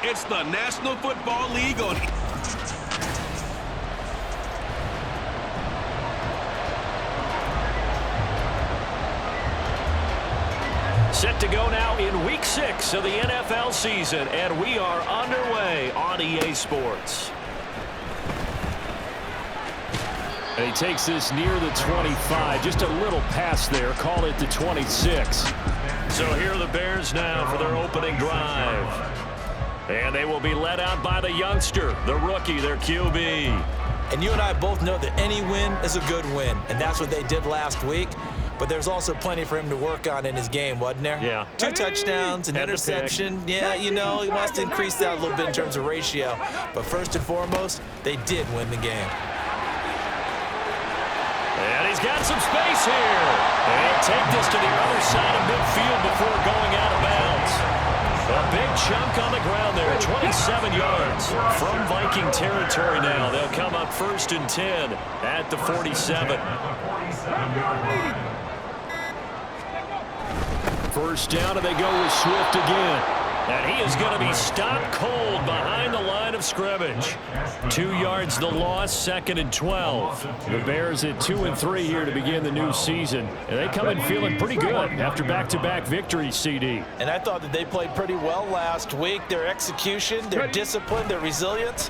It's the National Football League on... Set to go now in Week 6 of the NFL season, and we are underway on EA Sports. And he takes this near the 25, just a little pass there, call it the 26. So here are the Bears now for their opening drive. And they will be led out by the youngster, the rookie, their QB. And you and I both know that any win is a good win, and that's what they did last week. But there's also plenty for him to work on in his game, wasn't there? Yeah. 2 touchdowns, an interception. Yeah, you know, he wants to increase that a little bit in terms of ratio. But first and foremost, they did win the game. And he's got some space here. And he'll take this to the other side of midfield before going out of bounds. A big chunk on the ground there, 27 yards from Viking territory now. They'll come up 1st and 10 at the 47. First down, and they go with Swift again. And he is going to be stopped cold behind the line of scrimmage. 2 yards the loss, 2nd and 12. The Bears at 2-3 here to begin the new season. And they come in feeling pretty good after back-to-back victories, CD. And I thought that they played pretty well last week. Their execution, their discipline, their resilience,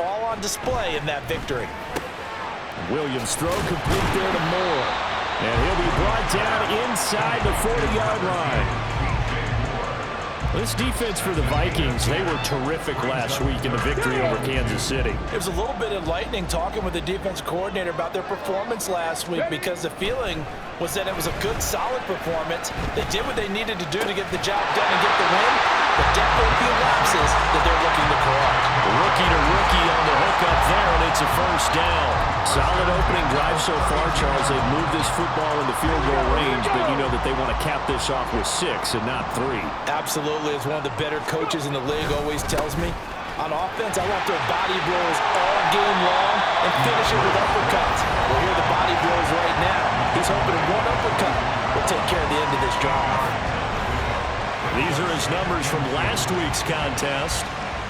all on display in that victory. Williams throw complete there to Moore. And he'll be brought down inside the 40-yard line. This defense for the Vikings, they were terrific last week in the victory over Kansas City. It was a little bit enlightening talking with the defense coordinator about their performance last week because the feeling was that it was a good, solid performance. They did what they needed to do to get the job done and get the win, but definitely a few lapses that they're looking to correct. Rookie to rookie on the hook up there, and it's a first down. Solid opening drive so far, Charles. They've moved this football into field goal range, but you know that they want to cap this off with 6 and not 3. Absolutely. As one of the better coaches in the league always tells me, on offense, I want their body blows all game long and finish it with uppercuts. Well, here are the body blows right now. He's hoping one uppercut will take care of the end of this drive. These are his numbers from last week's contest.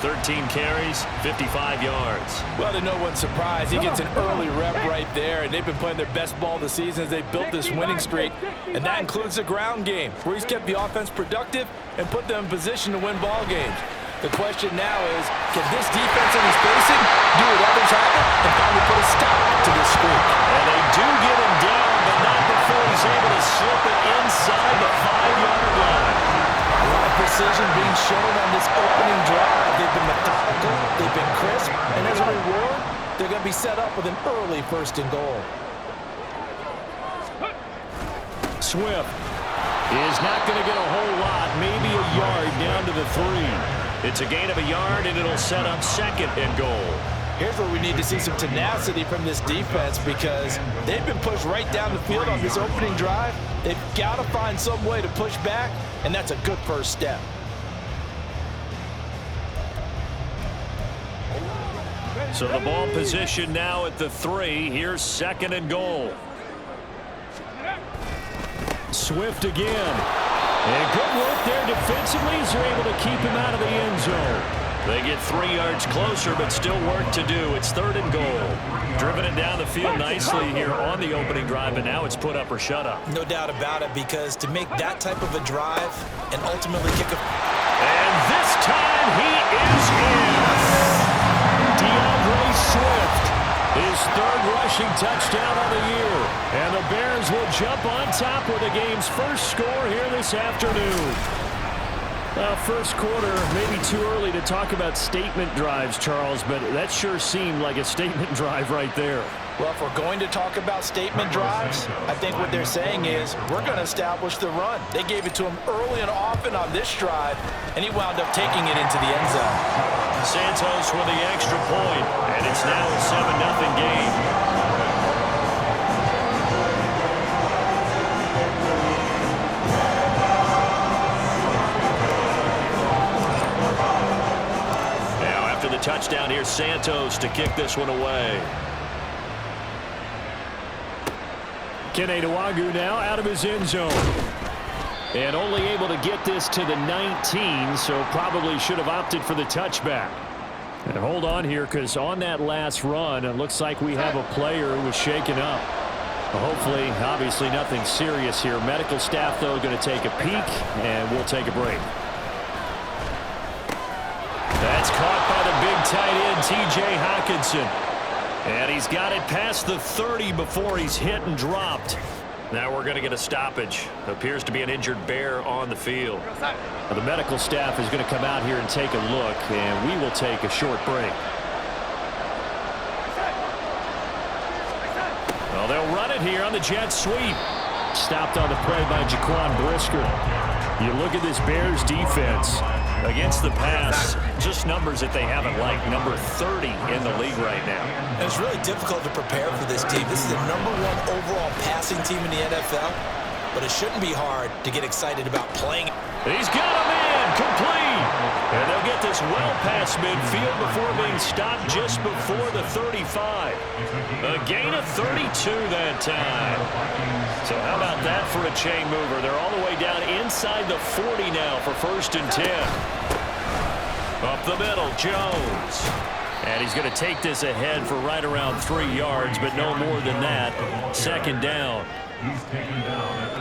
13 carries, 55 yards. Well, to no one's surprise, he gets an early rep right there, and they've been playing their best ball this season as they've built this winning streak, and that includes the ground game, where he's kept the offense productive and put them in position to win ball games. The question now is, can this defense that he's facing do what others haven't and finally put a stop to this streak? And they do get him down, but not before he's able to slip it inside the 5-yard line. A lot of precision being shown on this opening drive. They've been methodical, they've been crisp, and as a reward, they're going to be set up with an early 1st and goal. Swift is not going to get a whole lot, maybe a yard down to the 3. It's a gain of a yard, and it'll set up 2nd and goal. Here's where we need to see some tenacity from this defense because they've been pushed right down the field on this opening drive. They've got to find some way to push back, and that's a good first step. So the ball position now at the 3. Here's 2nd and goal. Swift again. And good work there defensively as they're able to keep him out of the end zone. They get 3 yards closer, but still work to do. It's 3rd and goal. Driven it down the field nicely here on the opening drive, and now it's put up or shut up. No doubt about it, because to make that type of a drive and ultimately kick a... And this time he is in. DeAndre Swift. His 3rd rushing touchdown of the year. And the Bears will jump on top with the game's first score here this afternoon. Well, first quarter, maybe too early to talk about statement drives, Charles, but that sure seemed like a statement drive right there. Well, if we're going to talk about statement drives, I think what they're saying is we're going to establish the run. They gave it to him early and often on this drive, and he wound up taking it into the end zone. Santos with the extra point, and it's now a 7-0 game. Touchdown here, Santos to kick this one away. Kene Nwangwu now out of his end zone. And only able to get this to the 19, so probably should have opted for the touchback. And hold on here, because on that last run, it looks like we have a player who was shaken up. Hopefully, obviously, nothing serious here. Medical staff, though, going to take a peek, and we'll take a break. That's caught by the big tight end, T.J. Hockenson. And he's got it past the 30 before he's hit and dropped. Now we're going to get a stoppage. Appears to be an injured Bear on the field. Now the medical staff is going to come out here and take a look, and we will take a short break. Well, they'll run it here on the jet sweep. Stopped on the play by Jaquan Brisker. You look at this Bears defense against the pass, just numbers that they haven't liked. Number 30 in the league right now. And it's really difficult to prepare for this team. This is the #1 overall passing team in the NFL, but it shouldn't be hard to get excited about playing. He's got a man complete. And they'll get this well past midfield before being stopped just before the 35. A gain of 32 that time. So how about that for a chain mover? They're all the way down inside the 40 now for 1st and 10. Up the middle, Jones. And he's going to take this ahead for right around 3 yards, but no more than that. 2nd down.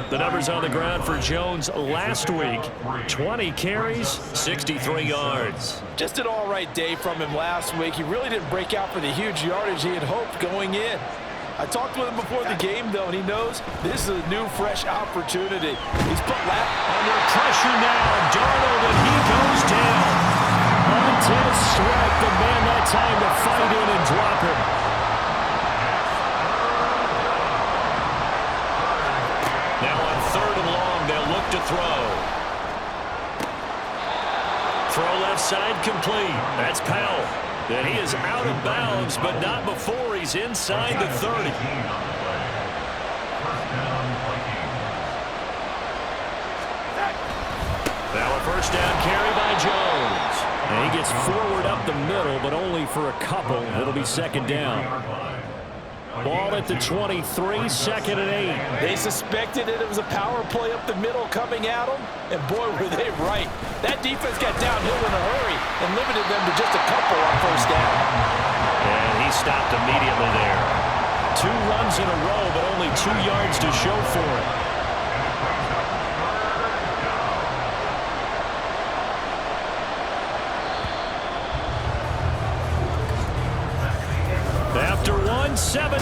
The numbers on the ground for Jones last week. 20 carries, 63 yards. Just an all-right day from him last week. He really didn't break out for the huge yardage he had hoped going in. I talked with him before the game, though, and he knows this is a new, fresh opportunity. He's put under pressure now. Darnold, and he goes down. Montez Sweat, the man that time to fight in and drop him. Now on 3rd and long, they'll look to throw. Throw left side complete. That's Powell. And he is out of bounds, but not before he's inside the 30. Now a 1st down carry by Jones. And he gets forward up the middle, but only for a couple. It'll be 2nd down. Ball at the 23, 2nd and 8. They suspected it was a power play up the middle coming at them, and boy, were they right. That defense got downhill in a hurry and limited them to just a couple on 1st down. And he stopped immediately there. 2 runs in a row, but only 2 yards to show for it. After 7-0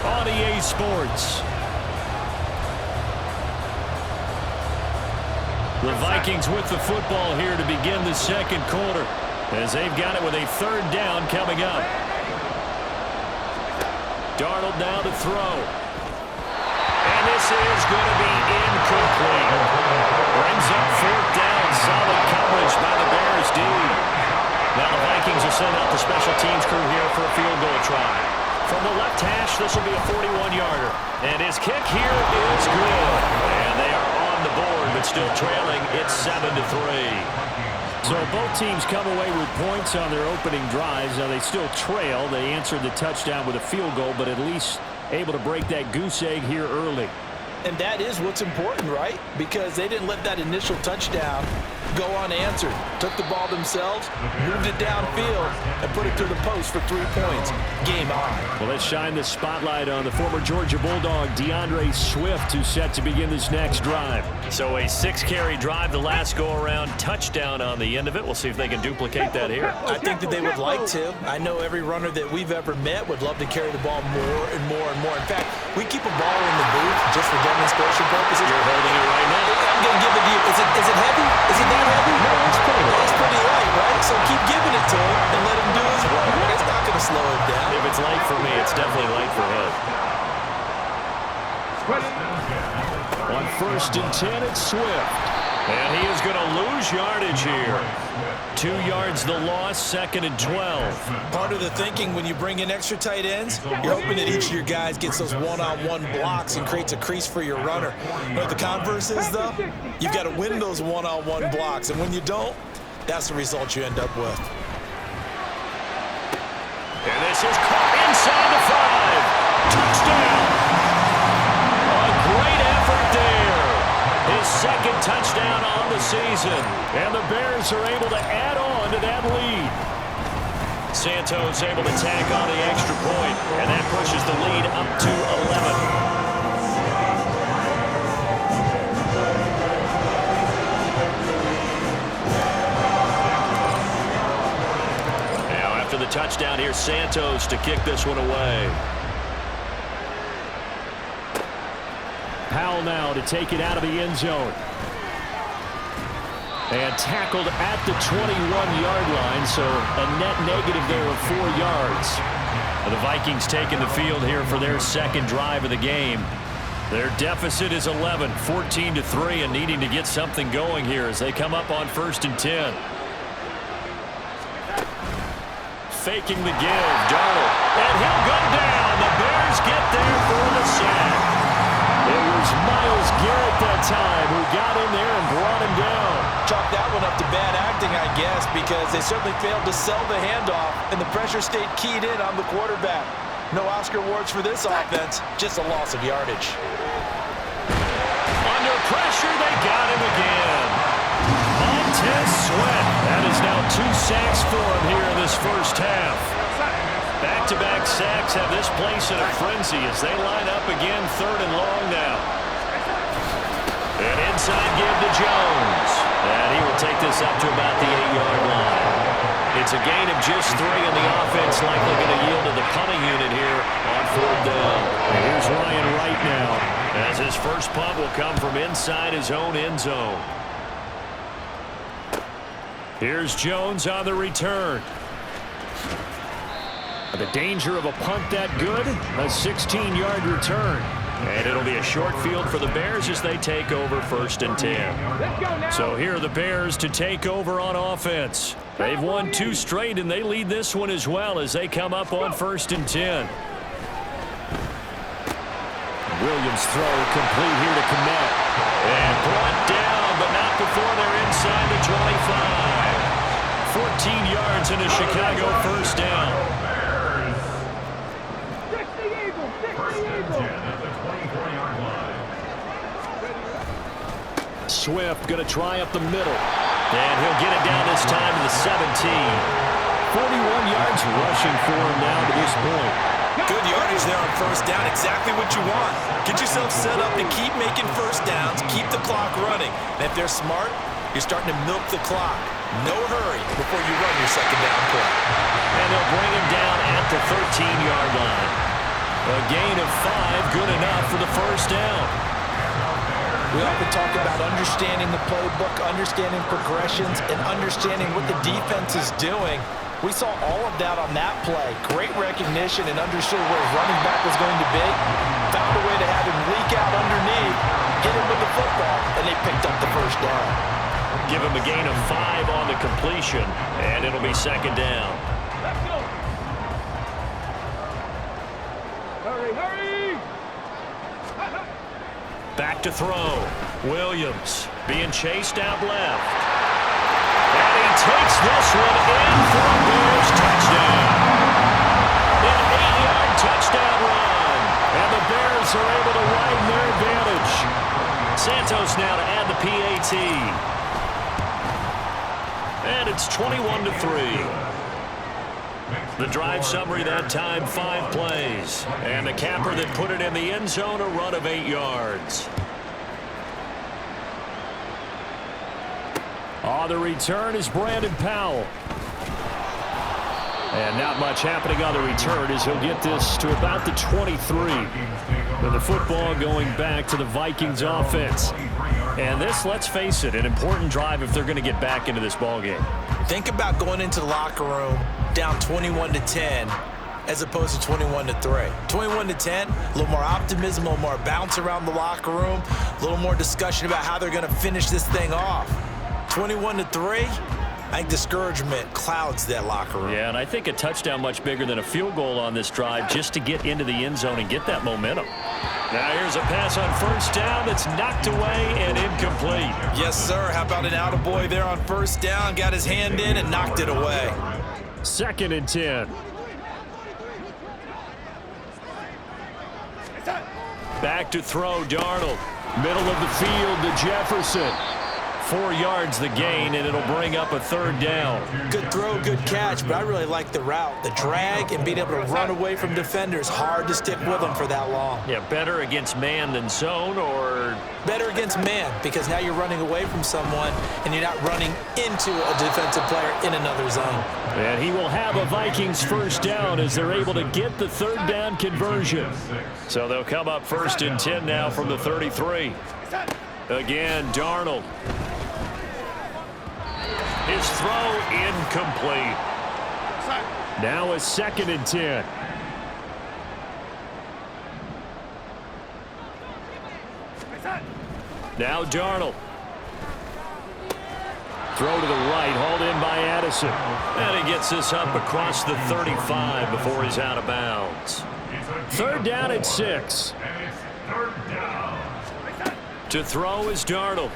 on EA Sports. The Vikings with the football here to begin the 2nd quarter, as they've got it with a 3rd down coming up. Darnold now to throw. And this is going to be incomplete. Brings up 4th down. Solid coverage by the Bears D. Now the Vikings will send out the special teams crew here for a field goal try. From the left hash, this will be a 41-yarder. And his kick here is good. And they are on the board, but still trailing. It's 7-3. So both teams come away with points on their opening drives. Now they still trail. They answered the touchdown with a field goal, but at least able to break that goose egg here early. And that is what's important, right? Because they didn't let that initial touchdown go unanswered. Took the ball themselves, moved it downfield, and put it through the post for 3 points. Game on. Well, let's shine the spotlight on the former Georgia Bulldog, DeAndre Swift, who's set to begin this next drive. So a 6-carry drive, the last go-around, touchdown on the end of it. We'll see if they can duplicate that here. I think that they would like to. I know every runner that we've ever met would love to carry the ball more and more and more. In fact, we keep a ball in the booth just for demonstration purposes. You're holding it right now. I'm going to give it to you. Is it heavy? Is it that heavy? No, it's pretty light. It's pretty light, right? So keep giving it to him and let him do his work. It's not going to slow him down. If it's light for me, it's definitely light for him. On 1st and 10, it's Swift. And he is going to lose yardage here. 2 yards the loss, 2nd and 12. Part of the thinking when you bring in extra tight ends, you're hoping that each of your guys gets those one-on-one blocks and creates a crease for your runner. You know what the converse is, though? You've got to win those one-on-one blocks, and when you don't, that's the result you end up with. And this is caught inside the 5. Touchdown! A great effort there. His second touchdown on the season. And the Bears are able to add on to that lead. Santos able to tack on the extra point, and that pushes the lead up to 11. The touchdown here, Santos to kick this one away. Powell now to take it out of the end zone. And tackled at the 21-yard line, so a net negative there of 4 yards. The Vikings taking the field here for their second drive of the game. Their deficit is 11, 14-3, and needing to get something going here as they come up on 1st and 10. Faking the give, Darnold, and he'll go down. The Bears get there for the sack. It was Myles Garrett that time who got in there and brought him down. Chalk that one up to bad acting, I guess, because they certainly failed to sell the handoff, and the pressure stayed keyed in on the quarterback. No Oscar awards for this offense, just a loss of yardage. Under pressure, they got him again. Montez Sweat. That is now 2 sacks for him here in this first half. Back-to-back sacks have this place in a frenzy as they line up again 3rd and long now. An inside give to Jones. And he will take this up to about the 8-yard line. It's a gain of just 3, and the offense likely going to yield to the punting unit here on 4th down. And here's Ryan Wright now, as his first punt will come from inside his own end zone. Here's Jones on the return. The danger of a punt that good, a 16-yard return. And it'll be a short field for the Bears as they take over 1st and 10. So here are the Bears to take over on offense. They've won 2 straight, and they lead this one as well as they come up on 1st and 10. Williams throw complete here to Kmet. And brought down, but not before they're inside the 25. 14 yards into Chicago 1st down. Swift going to try up the middle. And he'll get it down this time to the 17. 41 yards rushing for him now to this point. Good yardage there on 1st down. Exactly what you want. Get yourself set up to keep making 1st downs, keep the clock running. And if they're smart, you're starting to milk the clock. No hurry before you run your 2nd down play. And they'll bring him down at the 13-yard line. A gain of 5, good enough for the 1st down. We often talk about understanding the playbook, understanding progressions, and understanding what the defense is doing. We saw all of that on that play. Great recognition and understood where his running back was going to be. Found a way to have him leak out underneath, hit him with the football, and they picked up the 1st down. Give him a gain of 5 on the completion, and it'll be 2nd down. Let's go. Hurry, hurry! Back to throw. Williams being chased out left. And he takes this one in for a Bears touchdown. An 8-yard touchdown run. And the Bears are able to widen their advantage. Santos now to add the PAT. And it's 21-3. The drive summary that time, 5 plays. And the capper that put it in the end zone, a run of 8 yards. On the return is Brandon Powell. And not much happening on the return as he'll get this to about the 23. With the football going back to the Vikings offense. And this, let's face it, an important drive if they're going to get back into this ballgame. Think about going into the locker room down 21-10 as opposed to 21-3. 21-10, a little more optimism, a little more bounce around the locker room, a little more discussion about how they're going to finish this thing off. 21-3, I think discouragement clouds that locker room. Yeah, and I think a touchdown much bigger than a field goal on this drive just to get into the end zone and get that momentum. Now here's a pass on 1st down that's knocked away and incomplete. Yes, sir. How about an attaboy there on 1st down? Got his hand in and knocked it away. 2nd and 10. Back to throw, Darnold. Middle of the field to Jefferson. 4 yards the gain, and it'll bring up a 3rd down. Good throw, good catch, but I really like the route. The drag and being able to run away from defenders, hard to stick with them for that long. Yeah, better against man than zone, or? Better against man, because now you're running away from someone, and you're not running into a defensive player in another zone. And he will have a Vikings 1st down as they're able to get the 3rd down conversion. So they'll come up 1st and 10 now from the 33. Again, Darnold. His throw incomplete. Now a 2nd and 10. Now Darnold. Throw to the right, hauled in by Addison. And he gets this up across the 35 before he's out of bounds. 3rd down and 6. To throw is Darnold.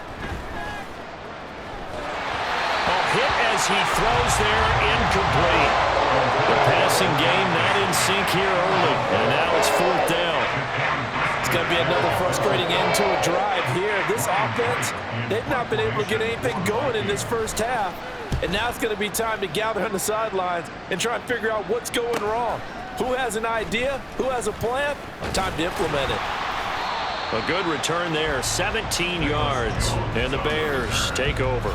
Hit as he throws there, incomplete. The passing game not in sync here early, and now it's 4th down. It's going to be another frustrating end to a drive here. This offense, they've not been able to get anything going in this 1st half, and now it's going to be time to gather on the sidelines and try and figure out what's going wrong. Who has an idea? Who has a plan? Time to implement it. A good return there, 17 yards, and the Bears take over.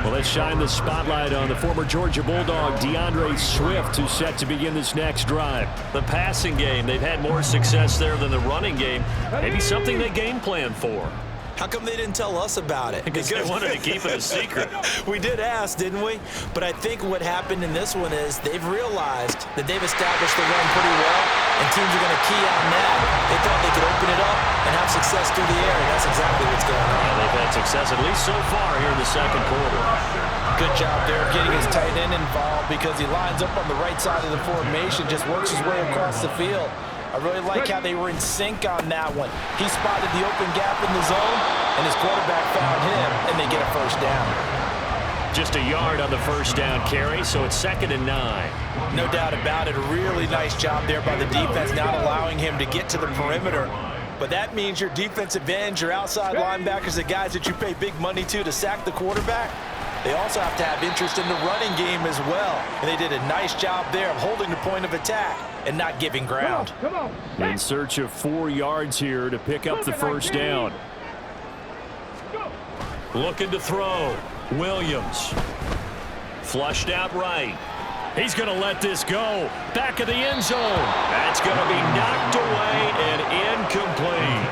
Well, let's shine the spotlight on the former Georgia Bulldog, DeAndre Swift, who's set to begin this next drive. The passing game, they've had more success there than the running game. Maybe something they game plan for. How come they didn't tell us about it? Because they wanted to keep it a secret. We did ask, didn't we? But I think what happened in this one is they've realized that they've established the run pretty well, and teams are going to key on that. They thought they could open it up and have success through the air, and that's exactly what's going on. Yeah, they've had success, at least so far, here in the 2nd quarter. Good job there getting his tight end involved because he lines up on the right side of the formation, just works his way across the field. I really like how they were in sync on that one. He spotted the open gap in the zone, and his quarterback found him, and they get a 1st down. Just a yard on the 1st down carry, so it's 2nd and 9. No doubt about it. A really nice job there by the defense, not allowing him to get to the perimeter. But that means your defensive ends, your outside linebackers, the guys that you pay big money to sack the quarterback, they also have to have interest in the running game as well. And they did a nice job there of holding the point of attack and not giving ground. Come on. In search of 4 yards here to pick up the 1st down. Looking to throw. Williams. Flushed out right. He's going to let this go. Back of the end zone. That's going to be knocked away and incomplete.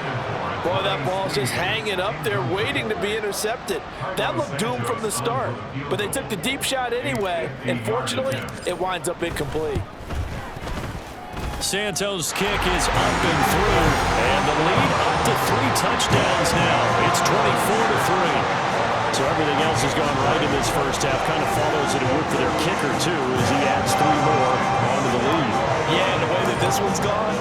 Boy, that ball's just hanging up there waiting to be intercepted. That looked doomed from the start, but they took the deep shot anyway, and fortunately, it winds up incomplete. Santos' kick is up and through, and the lead up to 3 touchdowns now. It's 24-3. So everything else has gone right in this 1st half. Kind of follows it would for their kicker, too, as he adds 3 more onto the lead. Yeah, and the way that this one's gone,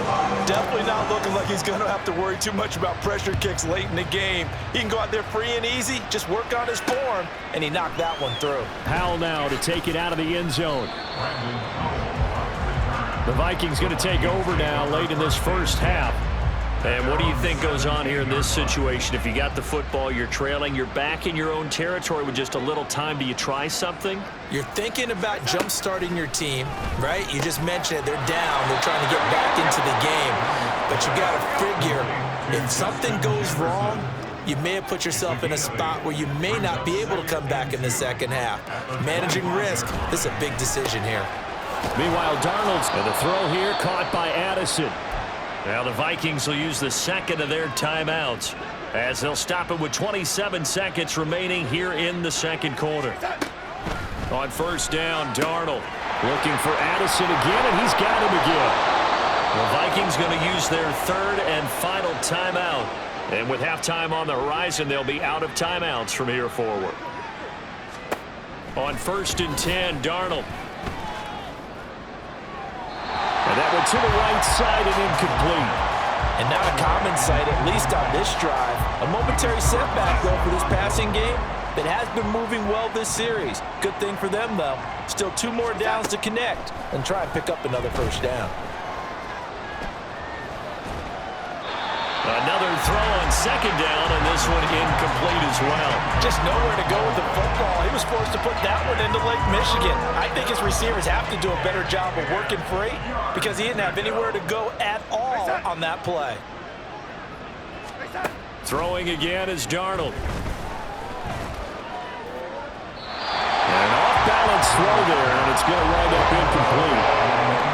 definitely not looking like he's going to have to worry too much about pressure kicks late in the game. He can go out there free and easy, just work on his form, and he knocked that one through. Howell now to take it out of the end zone. The Vikings going to take over now late in this 1st half. And what do you think goes on here in this situation? If you got the football, you're trailing, you're back in your own territory with just a little time. Do you try something? You're thinking about jump-starting your team, right? You just mentioned it. They're down. They're trying to get back into the game. But you got to figure, if something goes wrong, you may have put yourself in a spot where you may not be able to come back in the 2nd half. Managing risk, this is a big decision here. Meanwhile, Darnold's and the throw here caught by Addison. Now the Vikings will use the 2nd of their timeouts as they'll stop it with 27 seconds remaining here in the 2nd quarter. On 1st down, Darnold looking for Addison again, and he's got him again. The Vikings going to use their 3rd and final timeout. And with halftime on the horizon, they'll be out of timeouts from here forward. On 1st and 10, Darnold. And that one to the right side and incomplete. And not a common sight, at least on this drive. A momentary setback, though, for this passing game that has been moving well this series. Good thing for them, though. Still 2 more downs to connect and try and pick up another 1st down. Another throw on second down, and this one incomplete as well. Just nowhere to go with the football. He was forced to put that one into Lake Michigan. I think his receivers have to do a better job of working free because he didn't have anywhere to go at all on that play. Throwing again is Darnold. An off-balance throw there, and it's going to wind up incomplete.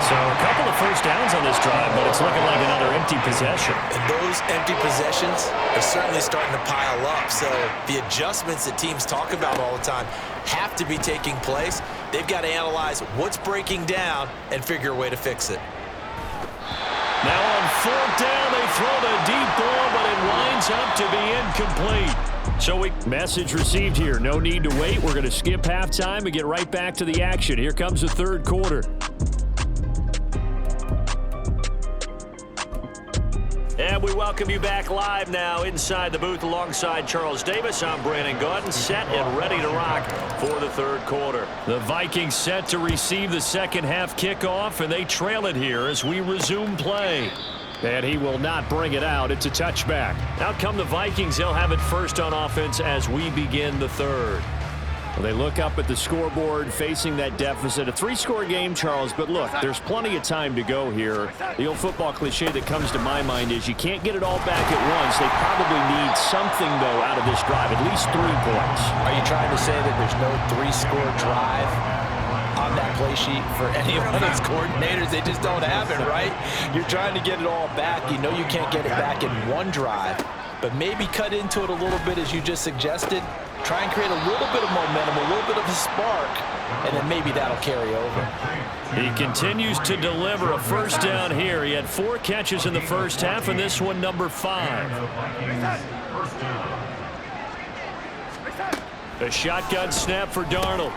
So a couple of first downs on this drive, but it's looking like another empty possession. And those empty possessions are certainly starting to pile up. So the adjustments that teams talk about all the time have to be taking place. They've got to analyze what's breaking down and figure a way to fix it. Now on fourth down, they throw the deep ball, but it winds up to be incomplete. So message received here. No need to wait. We're going to skip halftime and get right back to the action. Here comes the third quarter. And we welcome you back live now inside the booth alongside Charles Davis. I'm Brandon Gaudin, set and ready to rock for the third quarter. The Vikings set to receive the second half kickoff, and they trail it here as we resume play. And he will not bring it out. It's a touchback. Out come the Vikings. They'll have it first on offense as we begin the third. Well, they look up at the scoreboard facing that deficit. A three-score game, Charles, but look, there's plenty of time to go here. The old football cliche that comes to my mind is you can't get it all back at once. They probably need something, though, out of this drive, at least 3 points. Are you trying to say that there's no three-score drive on that play sheet for any of those coordinators? They just don't have it, right? You're trying to get it all back. You know you can't get it back in one drive, but maybe cut into it a little bit as you just suggested. Try and create a little bit of momentum, a little bit of a spark, and then maybe that'll carry over. He continues to deliver a first down here. He had 4 catches in the first half, and this one number 5. A shotgun snap for Darnold.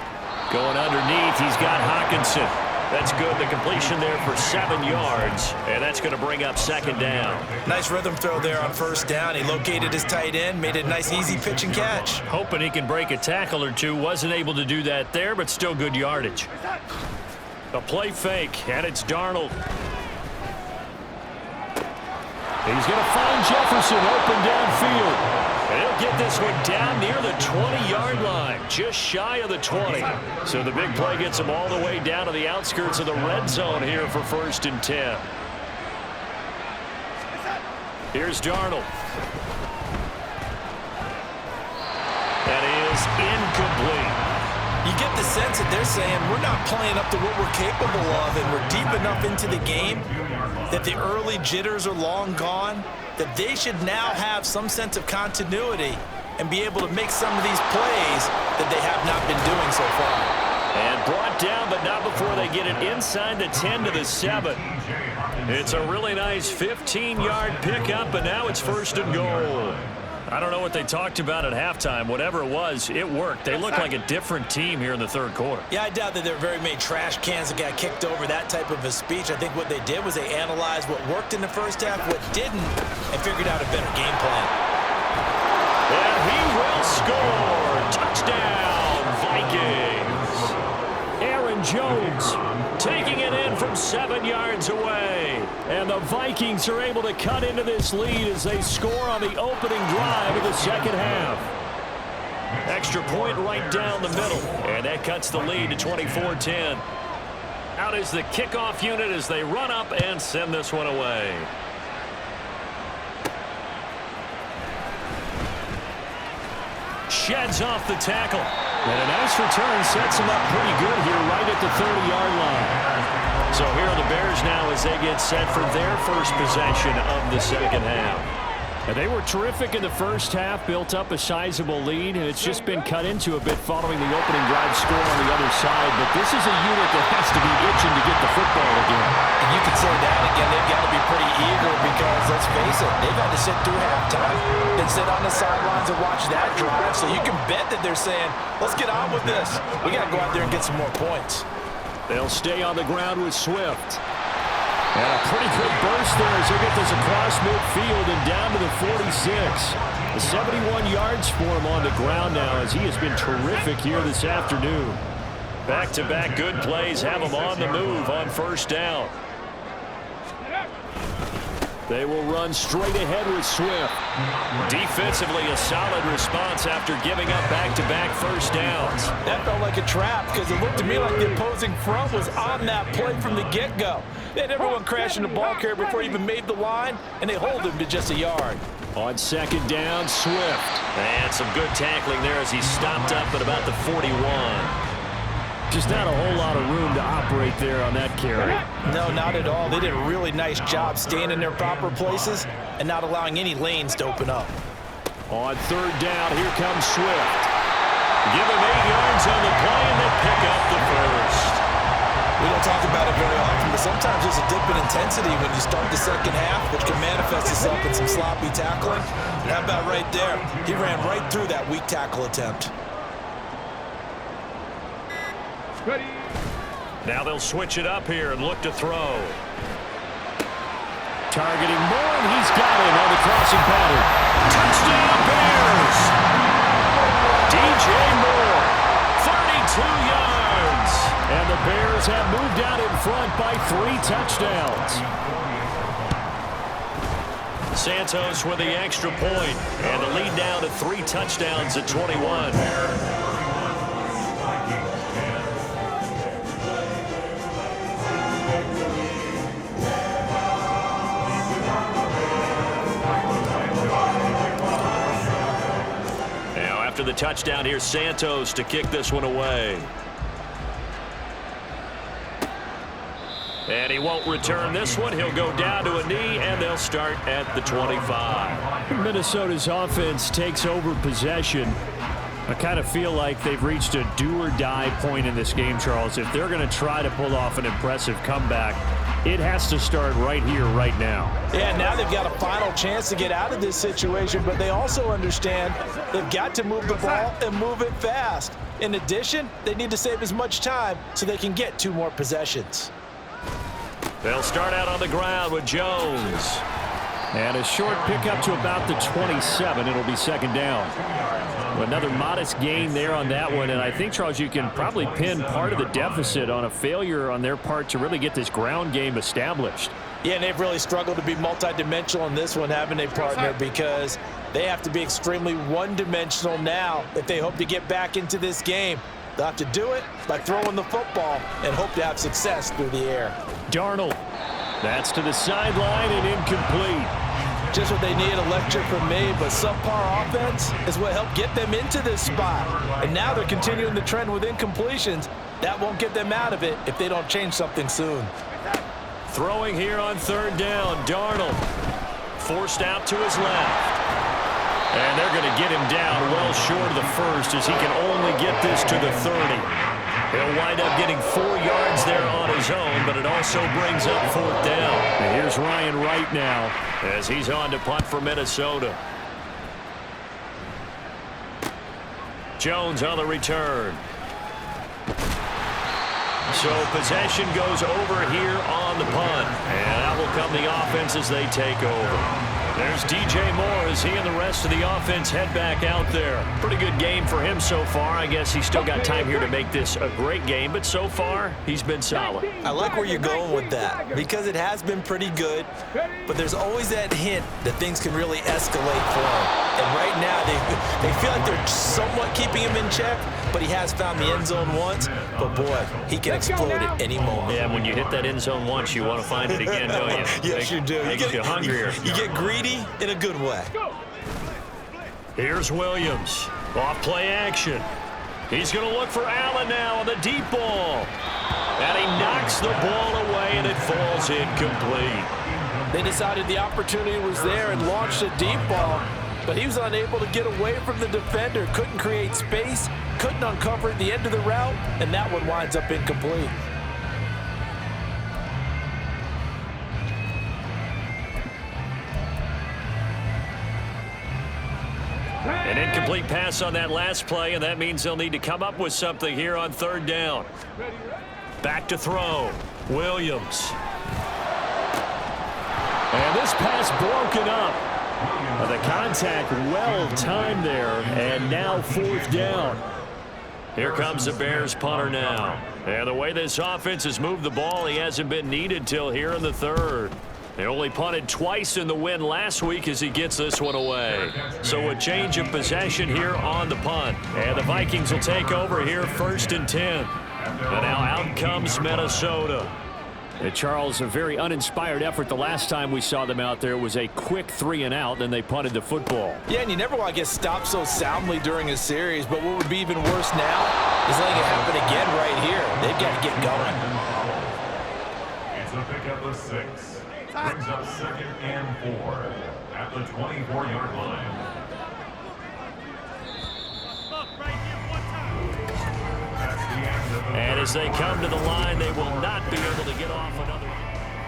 Going underneath, he's got Hawkinson. That's good. The completion there for 7 yards, and that's going to bring up second down. Nice rhythm throw there on first down. He located his tight end, made it a nice, easy pitch and catch. Hoping he can break a tackle or two. Wasn't able to do that there, but still good yardage. A play fake, and it's Darnold. He's going to find Jefferson open downfield. And he'll get this one down near the 20-yard line, just shy of the 20. So the big play gets him all the way down to the outskirts of the red zone here for 1st and 10. Here's Darnold. That is incomplete. You get the sense that they're saying we're not playing up to what we're capable of, and we're deep enough into the game that the early jitters are long gone, that they should now have some sense of continuity and be able to make some of these plays that they have not been doing so far. And brought down, but not before they get it inside the 10 to the 7. It's a really nice 15-yard pickup, and now it's 1st and goal. I don't know what they talked about at halftime. Whatever it was, it worked. They look like a different team here in the third quarter. Yeah, I doubt that there are very many trash cans that got kicked over, that type of a speech. I think what they did was they analyzed what worked in the first half, what didn't, and figured out a better game plan. And he will score. Touchdown, Vikings. Aaron Jones taking it in from 7 yards away. And the Vikings are able to cut into this lead as they score on the opening drive of the second half. Extra point right down the middle. And that cuts the lead to 24-10. Out is the kickoff unit as they run up and send this one away. Sheds off the tackle. And a nice return sets him up pretty good here right at the 30-yard line. So here are the Bears now as they get set for their first possession of the second half. And they were terrific in the first half, built up a sizable lead, and it's just been cut into a bit following the opening drive score on the other side. But this is a unit that has to be itching to get the football again. And you can say that again. They've got to be pretty eager because, let's face it, they've had to sit through halftime, then sit on the sidelines and watch that drive. So you can bet that they're saying, let's get on with this. We got to go out there and get some more points. They'll stay on the ground with Swift. And a pretty quick burst there as they get this across midfield and down to the 46. The 71 yards for him on the ground now as he has been terrific here this afternoon. Back-to-back good plays have him on the move on first down. They will run straight ahead with Swift. Defensively, a solid response after giving up back-to-back first downs. That felt like a trap because it looked to me like the opposing front was on that play from the get-go. They had everyone crashing the ball carrier before he even made the line, and they hold him to just a yard. On second down, Swift. And some good tackling there as he stopped up at about the 41. Just not a whole lot of room to operate there on that carry. No, not at all. They did a really nice job staying in their proper places and not allowing any lanes to open up. On third down, here comes Swift. Give him 8 yards on the play, and they pick up the first. We don't talk about it very often, but sometimes there's a dip in intensity when you start the second half, which can manifest itself in some sloppy tackling. And how about right there? He ran right through that weak tackle attempt. Ready. Now they'll switch it up here and look to throw. Targeting Moore, and he's got him on the crossing pattern. Touchdown Bears! DJ Moore, 32 yards. And the Bears have moved out in front by 3 touchdowns. Santos with the extra point, and the lead down to 3 touchdowns at 21. After the touchdown, here's Santos to kick this one away. And he won't return this one. He'll go down to a knee, and they'll start at the 25. Minnesota's offense takes over possession. I kind of feel like they've reached a do-or-die point in this game, Charles. If they're going to try to pull off an impressive comeback, it has to start right here, right now. Yeah, now they've got a final chance to get out of this situation, but they also understand they've got to move the ball and move it fast. In addition, they need to save as much time so they can get 2 more possessions. They'll start out on the ground with Jones. And a short pickup to about the 27. It'll be second down. Another modest gain there on that one, and I think, Charles, you can probably pin part of the deficit on a failure on their part to really get this ground game established. Yeah, and they've really struggled to be multidimensional in this one, haven't they, partner? Because they have to be extremely one-dimensional now if they hope to get back into this game. They'll have to do it by throwing the football and hope to have success through the air. Darnold. That's to the sideline and incomplete. Just what they need, a lecture from me, but subpar offense is what helped get them into this spot. And now they're continuing the trend with incompletions. That won't get them out of it if they don't change something soon. Throwing here on third down, Darnold. Forced out to his left. And they're going to get him down well short of the first as he can only get this to the 30. He'll wind up getting 4 yards there on his own, but it also brings up 4th down. And here's Ryan Wright now as he's on to punt for Minnesota. Jones on the return. So possession goes over here on the punt. And that will come the offense as they take over. There's DJ Moore as he and the rest of the offense head back out there. Pretty good game for him so far. I guess he's still got time here to make this a great game, but so far, he's been solid. I like where you're going with that because it has been pretty good, but there's always that hint that things can really escalate for him. And right now, they feel like they're somewhat keeping him in check, but he has found the end zone once. But, boy, he can explode at any moment. Yeah, when you hit that end zone once, you want to find it again, don't you? Yes, you do. Makes you hungrier. You get greedy in a good way. Here's Williams. Off play action. He's going to look for Allen now on the deep ball. And he knocks the ball away, and it falls incomplete. They decided the opportunity was there and launched a deep ball, but he was unable to get away from the defender, couldn't create space, couldn't uncover the end of the route, and that one winds up incomplete. An incomplete pass on that last play, and that means they'll need to come up with something here on third down. Back to throw. Williams. And this pass broken up. The contact well timed there, and now 4th down. Here comes the Bears punter now. And the way this offense has moved the ball, he hasn't been needed till here in the 3rd. They only punted twice in the win last week as he gets this one away. So a change of possession here on the punt. And the Vikings will take over here 1st and 10. And now out comes Minnesota. And Charles, a very uninspired effort the last time we saw them out there. It was a quick 3-and-out, then they punted the football. Yeah, and you never want to get stopped so soundly during a series, but what would be even worse now is letting it happen again right here. They've got to get going. It's a pickup of 6. Brings up 2nd and 4 at the 24-yard line. And as they come to the line, they will not be able to get off another.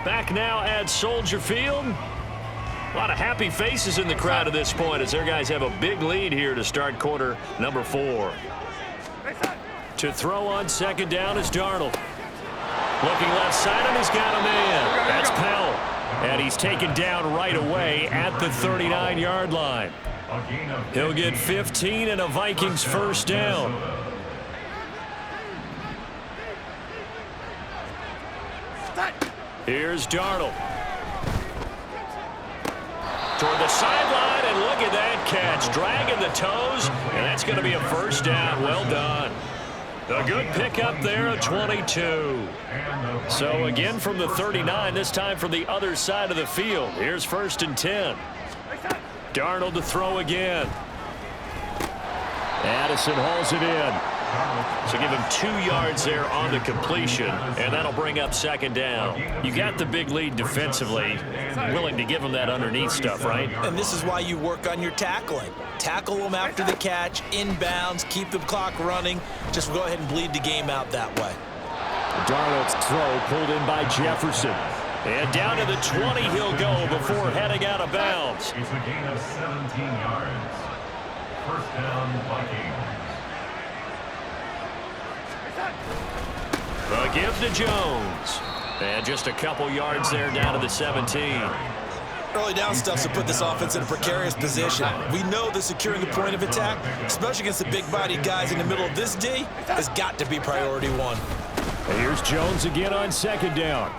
Back now at Soldier Field. A lot of happy faces in the crowd at this point as their guys have a big lead here to start quarter number 4. To throw on 2nd down is Darnold. Looking left side, and he's got a man. That's Powell. And he's taken down right away at the 39-yard line. He'll get 15 and a Vikings 1st down. Here's Darnold. Toward the sideline, and look at that catch. Dragging the toes, and that's going to be a 1st down. Well done. A good pickup there of 22. So again from the 39, this time from the other side of the field. Here's 1st and 10. Darnold to throw again. Addison hauls it in. So give him 2 yards there on the completion, and that'll bring up 2nd down. You got the big lead defensively, willing to give him that underneath stuff, right? And this is why you work on your tackling. Tackle them after the catch, inbounds, keep the clock running. Just go ahead and bleed the game out that way. Darnold's throw pulled in by Jefferson. And down to the 20 he'll go before heading out of bounds. It's a gain of 17 yards. 1st down, Vikings. A give to Jones. And just a couple yards there down to the 17. Early down stuff to put this offense in a precarious position. We know that securing the point of attack, especially against the big-bodied guys in the middle of this D, has got to be priority 1. And here's Jones again on 2nd down.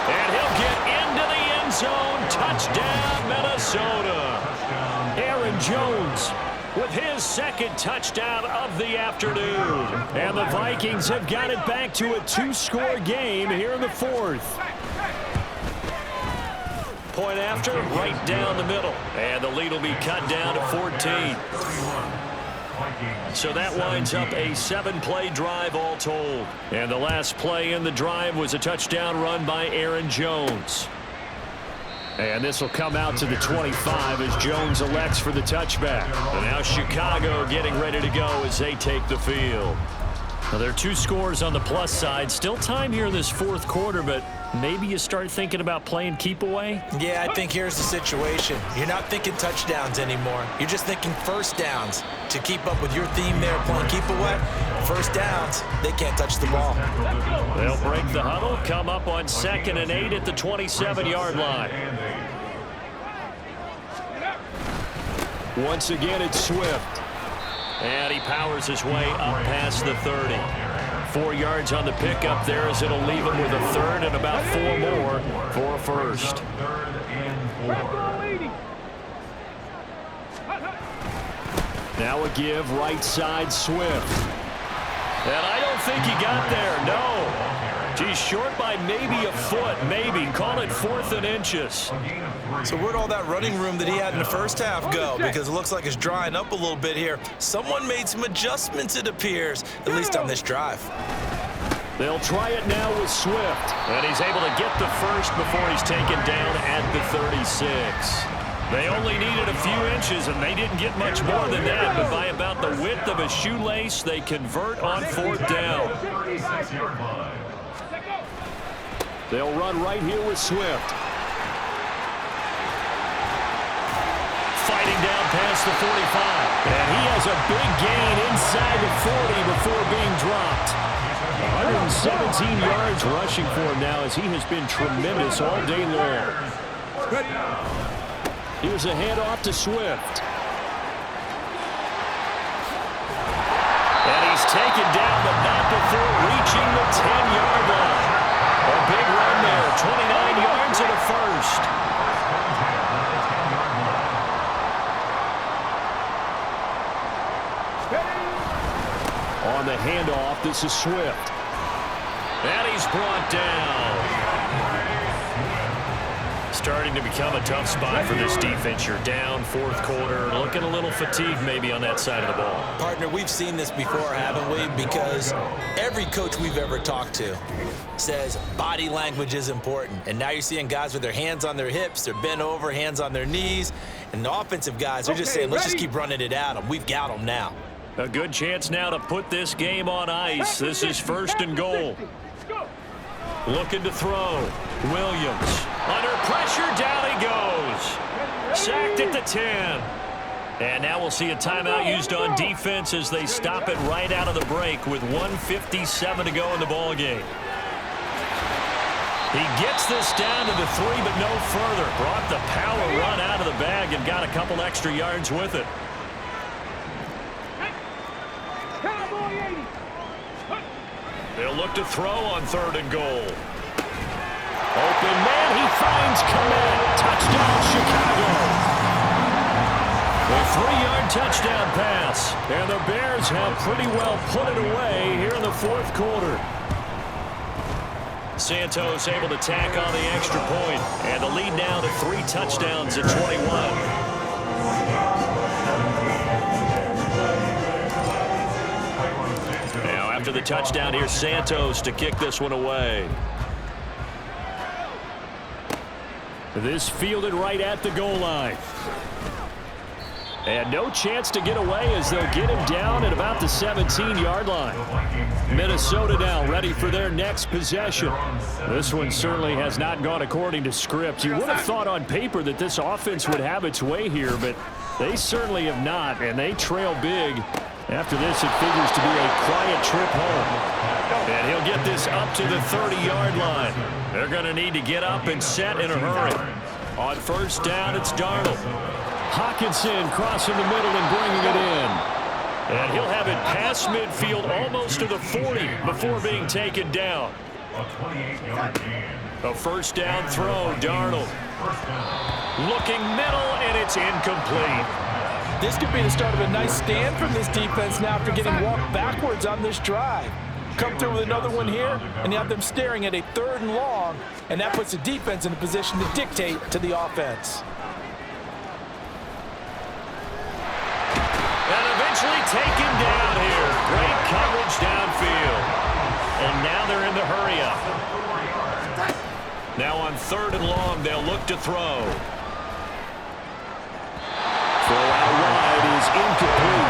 And he'll get into the end zone. Touchdown, Minnesota. Aaron Jones with his 2nd touchdown of the afternoon. And the Vikings have got it back to a 2-score game here in the 4th. Point after, right down the middle. And the lead will be cut down to 14. So that winds up a 7-play drive all told. And the last play in the drive was a touchdown run by Aaron Jones. And this will come out to the 25 as Jones elects for the touchback. And now Chicago getting ready to go as they take the field. Now there are 2 scores on the plus side. Still time here in this 4th quarter, but maybe you start thinking about playing keep away? Yeah, I think here's the situation. You're not thinking touchdowns anymore. You're just thinking 1st downs. To keep up with your theme there, playing keep away, 1st downs, they can't touch the ball. They'll break the huddle, come up on 2nd and 8 at the 27-yard line. Once again, it's Swift. And he powers his way up past the 30. 4 yards on the pickup there as it'll leave him with a 3rd and about 4 more for a 1st. Now a give right side Swift. And I don't think he got there, no. He's short by maybe a foot, maybe. Call it 4th and inches. So where'd all that running room that he had in the 1st half go? Because it looks like it's drying up a little bit here. Someone made some adjustments, it appears, at least on this drive. They'll try it now with Swift. And he's able to get the 1st before he's taken down at the 36. They only needed a few inches, and they didn't get much more than that. But by about the width of a shoelace, they convert on 4th down. They'll run right here with Swift. Fighting down past the 45. And he has a big gain inside the 40 before being dropped. 117 yards rushing for him now as he has been tremendous all day long. Here's a handoff to Swift. And he's taken down, but not before reaching the 10-yard line. A big run there, 29 This is Swift. And he's brought down. Starting to become a tough spot for this defense. You're down fourth quarter, looking a little fatigued maybe on that side of the ball. Partner, we've seen this before, haven't we? Because every coach we've ever talked to says body language is important. And now you're seeing guys with their hands on their hips, they're bent over, hands on their knees. And the offensive guys are just saying, let's just keep running it at them. We've got them now. A good chance now to put this game on ice. This is first and goal. Looking to throw. Williams. Under pressure, down he goes. Sacked at the 10. And now we'll see a timeout used on defense as they stop it right out of the break with 1:57 to go in the ball game. He gets this down to the 3, but no further. Brought the power run out of the bag and got a couple extra yards with it. They'll look to throw on third and goal. Open man, he finds Komet. Touchdown, Chicago. A 3-yard touchdown pass. And the Bears have pretty well put it away here in the fourth quarter. Santos able to tack on the extra point. And the lead now to 3 touchdowns at 21. Now after the touchdown, here's Santos to kick this one away. This fielded right at the goal line. And no chance to get away as they'll get him down at about the 17-yard line. Minnesota now ready for their next possession. This one certainly has not gone according to script. You would have thought on paper that this offense would have its way here, but they certainly have not, and they trail big. After this, it figures to be a quiet trip home. And he'll get this up to the 30-yard line. They're going to need to get up and set in a hurry. On first down, it's Darnold. Hawkinson crossing the middle and bringing it in. And he'll have it past midfield almost to the 40 before being taken down. A 28-yard gain. A first down throw, Darnold. Looking middle, and it's incomplete. This could be the start of a nice stand from this defense now after getting walked backwards on this drive. Come through with another one here, and you have them staring at a 3rd and long, and that puts the defense in a position to dictate to the offense. And eventually taken down here. Great coverage downfield. And now they're in the hurry-up. Now on 3rd and long, they'll look to throw. Throw out wide is incomplete.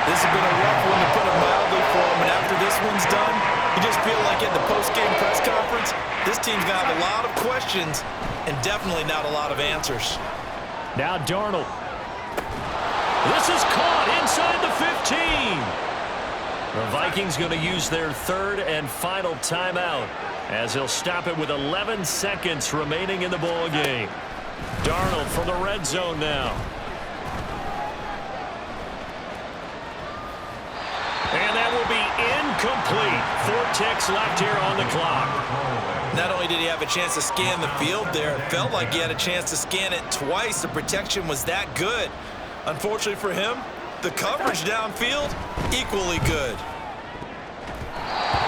This has been a rough one to put it mildly for him, and after this one's done, you just feel like at the post-game press conference, this team's going to have a lot of questions and definitely not a lot of answers. Now Darnold. This is caught inside the 15. The Vikings going to use their 3rd and final timeout as he'll stop it with 11 seconds remaining in the ball game. Darnold from the red zone now. And that will be incomplete. 4 ticks left here on the clock. Not only did he have a chance to scan the field there, it felt like he had a chance to scan it twice. The protection was that good. Unfortunately for him, the coverage downfield, equally good.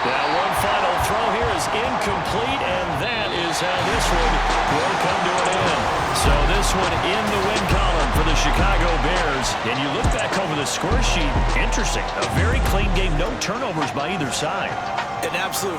Now one final throw here is incomplete, and that is how this one will come to an end. So this one in the win column for the Chicago Bears. And you look back over the score sheet, interesting. A very clean game, no turnovers by either side. An absolute